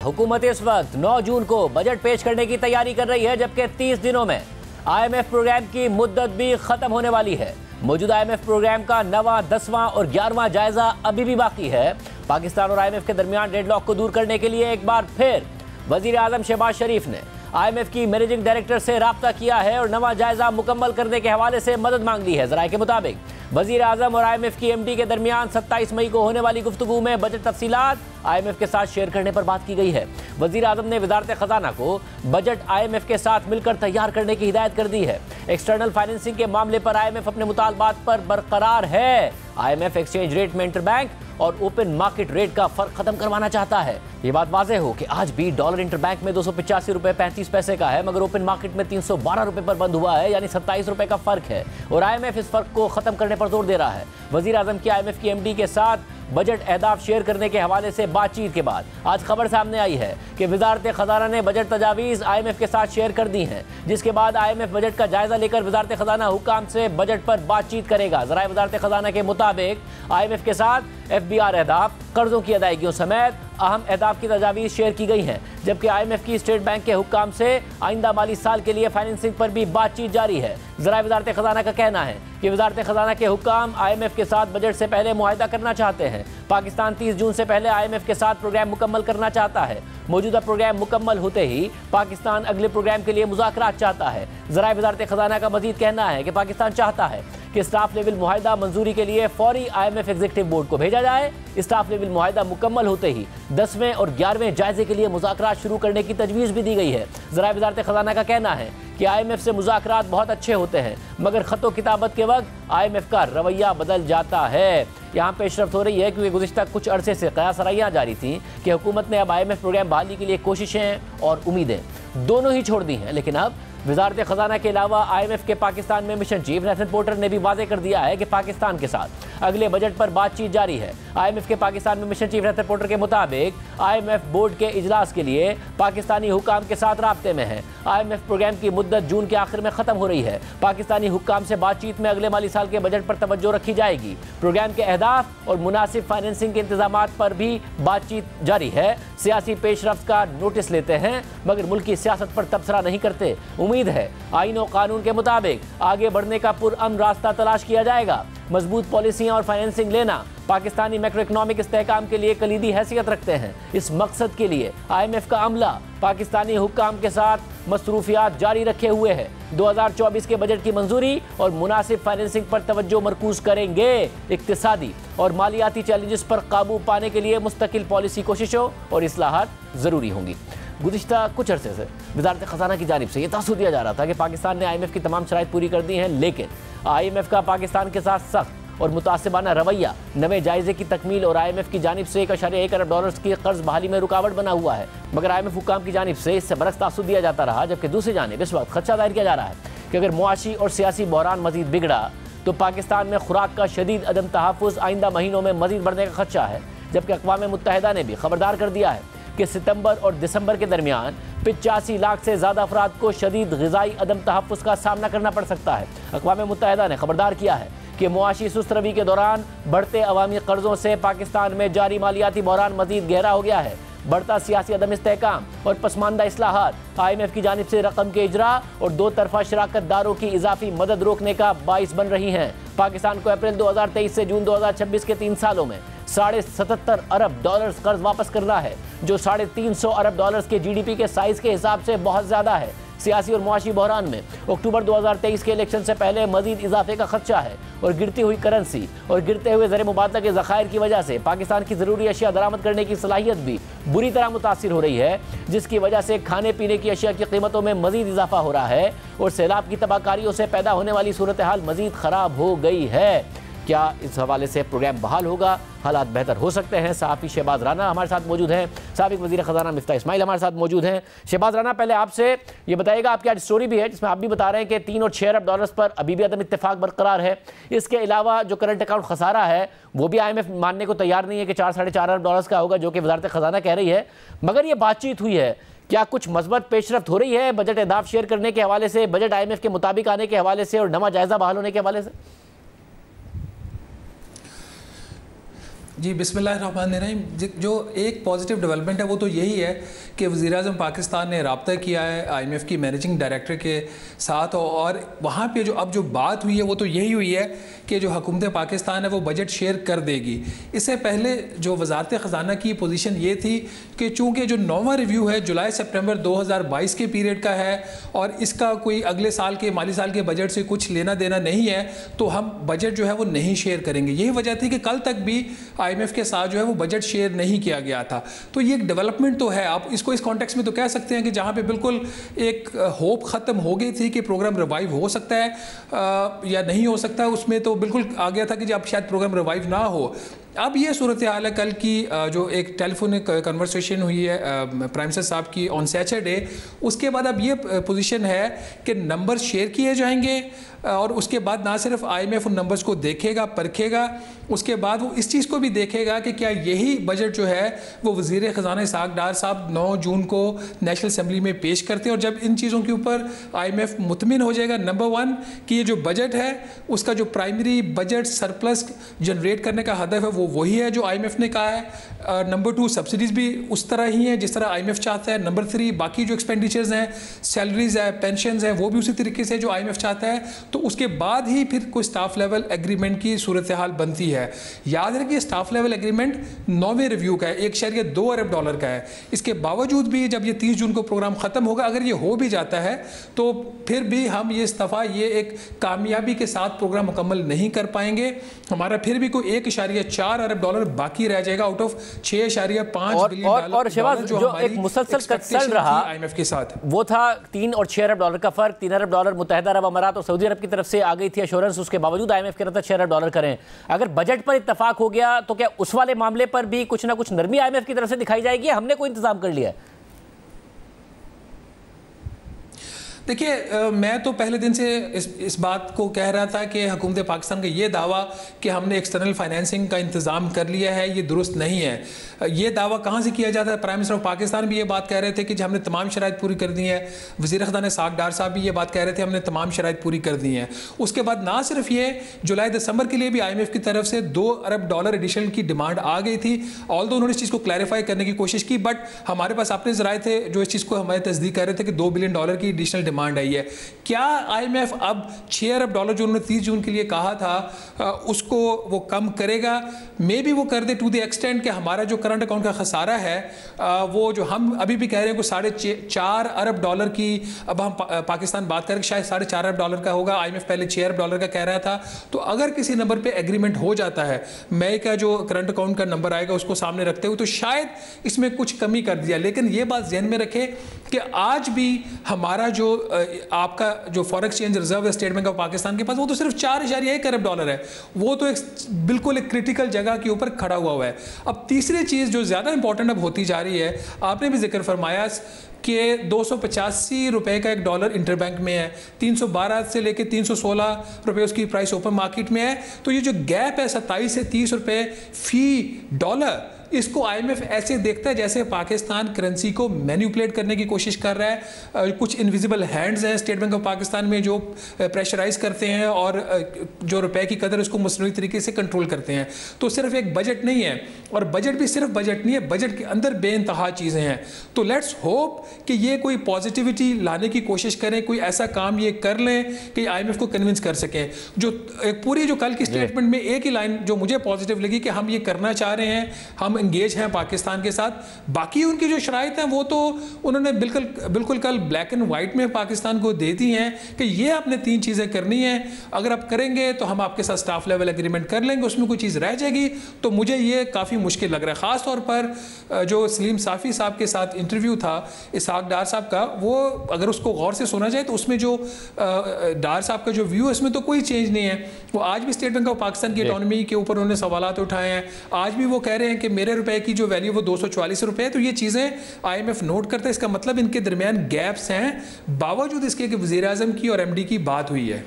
हुकूमत इस वक्त 9 जून को बजट पेश करने की तैयारी कर रही है, जबकि 30 दिनों में IMF प्रोग्राम की मुद्दत भी खत्म होने वाली है। मौजूदा IMF प्रोग्राम का 9वां, 10वां और 11वां जायजा अभी भी बाकी है। पाकिस्तान और IMF के दरमियान डेडलॉक को दूर करने के लिए एक बार फिर वजीर आजम शहबाज शरीफ ने IMF की मैनेजिंग डायरेक्टर से राब्ता किया है और 9वां जायजा मुकम्मल करने के हवाले से मदद मांग ली है। जराये के मुताबिक वजीर आजम और IMF की MD के दरमियान 27 मई को होने वाली गुफ्तगू में बजट तफसीलात IMF के साथ शेयर करने पर बात की गई है। वजीर आजम ने वजारत खजाना को बजट IMF के साथ मिलकर तैयार करने की हिदायत कर दी है। एक्सटर्नल फाइनेंसिंग के मामले पर IMF अपने मुतालबात पर बरकरार है। IMF एक्सचेंज रेट में इंटरबैंक और ओपन मार्केट रेट का फर्क खत्म करवाना चाहता है। ये बात वाज़ेह हो कि आज भी डॉलर इंटरबैंक में 285 रुपए 35 पैसे का है, मगर ओपन मार्केट में 312 रुपए पर बंद हुआ है, यानी 27 रुपए का फर्क है और IMF इस फर्क को खत्म करने पर जोर दे रहा है। वजीर आजम की IMF की MD के साथ बजट अहदाफ शेयर करने के हवाले से बातचीत के बाद आज खबर सामने आई है कि वजारत खजाना ने बजट तजावीज़ IMF के साथ शेयर कर दी हैं, जिसके बाद IMF बजट का जायजा लेकर वजारत खजाना हुकाम से बजट पर बातचीत करेगा। ज़राए वजारत खजाना के मुताबिक IMF के साथ FBR अहदाफ, कर्जों की अदायगियों समेत अहम अहदाफ की तजावीज़ शेयर की गई हैं, जबकि IMF की स्टेट बैंक के हुक्काम से आइंदा माली साल के लिए फाइनेंसिंग पर भी बातचीत जारी है। ज़राए वजारत खजाना का कहना है कि वजारत खजाना के हुक्काम IMF के साथ बजट से पहले मुआहदा करना चाहते हैं। पाकिस्तान 30 जून से पहले IMF के साथ प्रोग्राम मुकम्मल करना चाहता है। मौजूदा प्रोग्राम मुकम्मल होते ही पाकिस्तान अगले प्रोग्राम के लिए मुज़ाकरात चाहता है। ज़राए वजारत खजाना का मजीद कहना है कि पाकिस्तान चाहता है कि स्टाफ लेवल मुआहदा मंजूरी के लिए फौरी IMF एग्जीक्यूटिव बोर्ड को भेजा जाए। स्टाफ लेवल मुआहदा मुकम्मल होते ही 10वें और 11वें जायजे के लिए मुज़ाकरात शुरू करने की तजवीज़ भी दी गई है। ज़राए वजारत खजाना का कहना है कि IMF से मुज़ाकरात बहुत अच्छे होते हैं, मगर ख़तो किताबत के वक्त IMF का रवैया बदल जाता है। यहाँ पेशरफ्त हो रही है क्योंकि गुज़िश्ता कुछ अरसे से क़यासराइयाँ जारी थी कि हुकूमत ने अब IMF प्रोग्राम बहाली के लिए कोशिशें और उम्मीदें दोनों ही छोड़ दी हैं, लेकिन अब वजारत खजाना के अलावा IMF के पाकिस्तान में मिशन चीफ नेथन पोर्टर ने भी वाज़ेह कर दिया है कि पाकिस्तान के साथ अगले बजट पर बातचीत जारी है। IMF के पाकिस्तान में मिशन चीफ नेथन पोर्टर के मुताबिक IMF बोर्ड के इजलास के लिए पाकिस्तानी हुक्काम के साथ राब्ते में है। IMF प्रोग्राम की मुद्दत जून के आखिर में ख़त्म हो रही है। पाकिस्तानी हुक्काम से बातचीत में अगले माली साल के बजट पर तवज्जो रखी जाएगी। प्रोग्राम के अहदाफ और मुनासिब फाइनेंसिंग के इंतजामात पर भी बातचीत जारी है। सियासी पेशरफ्त का नोटिस लेते हैं, मगर मुल्क की सियासत पर तबसरा नहीं करते। उम्मीद है आईन और कानून के मुताबिक आगे बढ़ने का पुरअमन रास्ता तलाश किया जाएगा। मजबूत पॉलिसियां और फाइनेंसिंग लेना पाकिस्तानी मैक्रो इकनॉमिक इस्तेहकाम के लिए कलीदी हैसियत रखते हैं। इस मकसद के लिए IMF का अमला पाकिस्तानी हुक्काम के साथ मसरूफियात जारी रखे हुए है। 2024 के बजट की मंजूरी और मुनासिब फाइनेंसिंग पर तवज्जो मरकूज करेंगे। इक्तिसादी और मालियाती चैलेंजेस पर काबू पाने के लिए मुस्तकिल पॉलिसी कोशिशों और इस्लाहात ज़रूरी होंगी। गुज़िश्ता कुछ अरसे से वजारत खजाना की जानिब से ये तासुर दिया जा रहा था कि पाकिस्तान ने IMF की तमाम शराइत पूरी कर दी हैं, लेकिन IMF का पाकिस्तान के साथ सख्त और मुतासिबाना रवैया नवे जायजे की तकमील और IMF की जानिब से 1.1 अरब डॉलर्स की कर्ज बहाली में रुकावट बना हुआ है। मगर IMF हुक्काम की जानिब से इससे बरक्स तासुर दिया जाता रहा, जबकि दूसरी जानिब इस वक्त खदशा जाहिर किया जा रहा है कि अगर मुआशी और सियासी बहरान मजीद बिगड़ा तो पाकिस्तान में खुराक का शदीद अदम तहफ़्फ़ुज़ आइंदा महीनों में मजीद बढ़ने का खदशा है। जबकि अक़वाम मुत्तहिदा ने भी खबरदार कर दिया है कि सितंबर और दिसंबर के दरमियान 85 लाख से ज़्यादा अफराद को शदीद ग़िज़ाई अदम तहफ़्फ़ुज़ का सामना करना पड़ सकता है। अक़वाम मुत्तहिदा ने खबरदार किया है कि मुआशी सुस्त रवी के दौरान बढ़ते अवामी कर्ज़ों से पाकिस्तान में जारी मालियाती बहरान मज़ीद गहरा हो गया है। बढ़ता सियासी अदम इस्तेहकाम और पसमानदा इस्लाहात IMF की जानिब से रकम के इजरा और दो तरफा शराकत दारों की इजाफी मदद रोकने का बाइस बन रही हैं। पाकिस्तान को अप्रैल 2023 से जून 2026 के 3 सालों में 77.5 अरब डॉलर्स कर्ज वापस करना है, जो 350 अरब डॉलर्स के GDP के साइज के हिसाब से बहुत ज़्यादा है। सियासी और मुआशी बहरान में अक्टूबर 2023 के इलेक्शन से पहले मजीद इजाफे का खदशा है और गिरती हुई करेंसी और गिरते हुए ज़र मुबादला के ज़खायर की वजह से पाकिस्तान की ज़रूरी अशिया दरामद करने की सलाहियत भी बुरी तरह मुतासिर हो रही है, जिसकी वजह से खाने पीने की अशिया की कीमतों में मजीद इजाफा हो रहा है और सैलाब की तबाहकारियों से पैदा होने वाली सूरत हाल मजीद ख़राब हो गई है। क्या इस हवाले से प्रोग्राम बहाल होगा? हालात बेहतर हो सकते हैं। सहाफ़ी शहबाज राना हमारे साथ मौजूद हैं, साबिक़ वज़ीर ख़ज़ाना मिफ्ताह इस्माइल हमारे साथ मौजूद हैं। शहबाज राना, पहले आपसे ये बताइएगा, आपकी आज स्टोरी भी है जिसमें आप भी बता रहे हैं कि 3 और 6 अरब डॉलर्स पर अभी भी अदम इत्तेफाक बरकरार है। इसके अलावा जो करंट अकाउंट खसारा है वो भी IMF मानने को तैयार नहीं है कि 4-4.5 अरब डॉलर्स का होगा, जो कि वज़ारत ख़ज़ाना कह रही है। मगर ये बातचीत हुई है, क्या कुछ मस्बत पेशरफ्त हो रही है बजट अहदाफ शेयर करने के हवाले से, बजट IMF के मुताबिक आने के हवाले से और नवा जायज़ा बहाल होने के हवाले से? जी बिस्मिल्लाहिर्रहमानिर्रहीम। जो एक पॉजिटिव डेवलपमेंट है वो तो यही है कि वज़ीर-ए-आज़म पाकिस्तान ने रब्ता किया है IMF की मैनेजिंग डायरेक्टर के साथ, और वहाँ पे जो बात हुई है वो तो यही हुई है कि जो हुकूमत पाकिस्तान है वो बजट शेयर कर देगी। इससे पहले जो वज़ारत ख़जाना की पोजीशन ये थी कि चूँकि जो 9वां रिव्यू है जुलाई सितंबर 2022 के पीरियड का है और इसका कोई अगले साल के माली साल के बजट से कुछ लेना देना नहीं है, तो हम बजट जो है वो नहीं शेयर करेंगे। यही वजह थी कि कल तक भी IMF के साथ जो है वो बजट शेयर नहीं किया गया था। तो ये एक डेवलपमेंट तो है। आप इसको इस कॉन्टेक्स्ट में तो कह सकते हैं कि जहाँ पे बिल्कुल एक होप ख़त्म हो गई थी कि प्रोग्राम रिवाइव हो सकता है या नहीं हो सकता है, उसमें तो बिल्कुल आ गया था कि अब शायद प्रोग्राम रिवाइव ना हो। अब ये सूरत हाल है, कल की जो एक टेलीफोनिक कन्वर्सेशन हुई है प्राइम मिनिस्टर साहब की ऑन सैटरडे, उसके बाद अब ये पोजीशन है कि नंबर शेयर किए जाएंगे और उसके बाद ना सिर्फ IMF उन नंबर्स को देखेगा परखेगा, उसके बाद वो इस चीज़ को भी देखेगा कि क्या यही बजट जो है वो वज़ीर ख़जाना इसहाक़ डार साहब 9 जून को नेशनल असम्बली में पेश करते हैं। और जब इन चीज़ों के ऊपर IMF मुतमिन हो जाएगा, नंबर 1 कि ये जो बजट है उसका जो प्राइमरी बजट सरप्लस जनरेट करने का हदफ है वो वही है जो IMF ने कहा है। नंबर 2 सब्सिडीज़ भी उस तरह ही हैं जिस तरह IMF चाहता है। नंबर 3 बाकी जो एक्सपेंडिचर्स हैं, सैलरीज है, पेंशन है, वो भी उसी तरीके से जो IMF चाहता है। तो उसके बाद ही फिर कोई स्टाफ लेवल एग्रीमेंट की सूरत हाल बनती है। याद रखिए स्टाफ लेवल एग्रीमेंट 9वें रिव्यू का है, $1.2 अरब का है। इसके बावजूद भी जब ये 30 जून को प्रोग्राम ख़त्म होगा, अगर ये हो भी जाता है तो फिर भी हम ये इस दफ़ा ये एक कामयाबी के साथ प्रोग्राम मुकम्मल नहीं कर पाएंगे। हमारा फिर भी कोई $1.4 अरब बाकी रह जाएगा आउट ऑफ $6.5 बिलियन। और शहबाज जो एक मुसलसल कंसर्न रहा IMF के साथ वो था 3 और $6 अरब का फ़र्क। $3 अरब मुत्तहिदा अरब अमारात और सऊदी अरब की तरफ से आ गई थी एश्योरेंस, उसके बावजूद IMF कह रहा था $6 अरब करें। अगर बजट पर इत्तफाक हो गया तो क्या उस वाले मामले पर भी कुछ ना कुछ नरमी IMF की तरफ से दिखाई जाएगी? हमने कोई इंतजाम कर लिया है? देखिए मैं तो पहले दिन से इस बात को कह रहा था कि हुकूमत पाकिस्तान का ये दावा कि हमने एक्सटर्नल फाइनेंसिंग का इंतज़ाम कर लिया है ये दुरुस्त नहीं है। ये दावा कहाँ से किया जाता है? प्राइम मिनिस्टर ऑफ पाकिस्तान भी ये बात कह रहे थे कि हमने तमाम शराइत पूरी कर दी है। वज़ीर ख़ज़ाना इसहाक़ डार साहब भी ये बात कह रहे थे हमने तमाम शराइत पूरी कर दी हैं। उसके बाद ना सिर्फ ये जुलाई दिसंबर के लिए भी IMF की तरफ से $2 अरब एडिशनल की डिमांड आ गई थी। ऑल्दो उन्होंने इस चीज़ को क्लैरिफाई करने की कोशिश की, बट हमारे पास अपने ज़राए थे जो इस चीज़ को हमारे तस्दीक कर रहे थे कि $2 बिलियन की एडिशनल डिमांड आई है। क्या IMF अब $6 अरब जो उन्होंने 30 जून के लिए कहा था उसको वो कम करेगा? मे भी वो कर दे टू द एक्सटेंट कि हमारा जो करंट अकाउंट का खसारा है वो जो हम अभी भी कह रहे हैं कि $4.5 अरब की, अब हम पाकिस्तान बात करें शायद $4.5 अरब का होगा। IMF पहले $6 अरब का कह रहा था। तो अगर किसी नंबर पे एग्रीमेंट हो जाता है, मई का जो करंट अकाउंट का नंबर आएगा उसको सामने रखते हुए, तो शायद इसमें कुछ कमी कर दिया। लेकिन ये बात ज़हन में रखें कि आज भी हमारा जो आपका जो फॉरेन एक्सचेंज रिजर्व है स्टेट बैंक ऑफ पाकिस्तान के पास, वो तो सिर्फ $4.1 अरब है। वो तो बिल्कुल एक क्रिटिकल जगह के ऊपर खड़ा हुआ है। अब तीसरी चीज़ जो ज़्यादा इंपॉर्टेंट अब होती जा रही है, आपने भी जिक्र फरमाया कि $285 का $1 इंटरबैंक में है, 312 से लेके $316 उसकी प्राइस ओपन मार्केट में है। तो ये जो गैप है 27 से $30 फी डॉलर, इसको IMF ऐसे देखता है जैसे पाकिस्तान करेंसी को मैनिपुलेट करने की कोशिश कर रहा है। कुछ इनविजिबल हैंड्स हैं स्टेट बैंक ऑफ पाकिस्तान में जो प्रेशराइज करते हैं और जो रुपए की कदर उसको मसनूई तरीके से कंट्रोल करते हैं। तो सिर्फ एक बजट नहीं है, और बजट भी सिर्फ बजट नहीं है, बजट के अंदर बेइंतहा चीज़ें हैं। तो लेट्स होप कि ये कोई पॉजिटिविटी लाने की कोशिश करें, कोई ऐसा काम ये कर लें कि IMF को कन्विंस कर सकें। जो पूरी जो कल की स्टेटमेंट में एक ही लाइन जो मुझे पॉजिटिव लगी कि हम ये करना चाह रहे हैं, हम एंगेज हैं पाकिस्तान के साथ। बाकी उनकी जो शराइत हैं वो तो उन्होंने बिल्कुल कल ब्लैक एंड वाइट में पाकिस्तान को दे दी हैं कि ये आपने 3 चीज़ें करनी हैं, अगर आप करेंगे तो हम आपके साथ स्टाफ लेवल एग्रीमेंट कर लेंगे, उसमें कोई चीज़ रह जाएगी तो मुझे ये काफ़ी मुश्किल लग रहा है। ख़ास तौर पर जो सलीम साफ़ी साहब के साथ इंटरव्यू था इसहाक़ डार साहब का, वो अगर उसको गौर से सुना जाए तो उसमें जो डार साहब का जो व्यू है उसमें तो कोई चेंज नहीं है। वो आज भी स्टेट बैंक ऑफ पाकिस्तान की इकॉनमी के ऊपर उन्होंने सवालात उठाए हैं। आज भी वो कह रहे हैं कि मेरे रुपए की जो वैल्यू वो $244। तो ये चीज़ें IMF नोट करता है। इसका मतलब इनके दरमियान गैप्स हैं, बावजूद इसके कि वज़ीर आज़म की और MD की बात हुई है।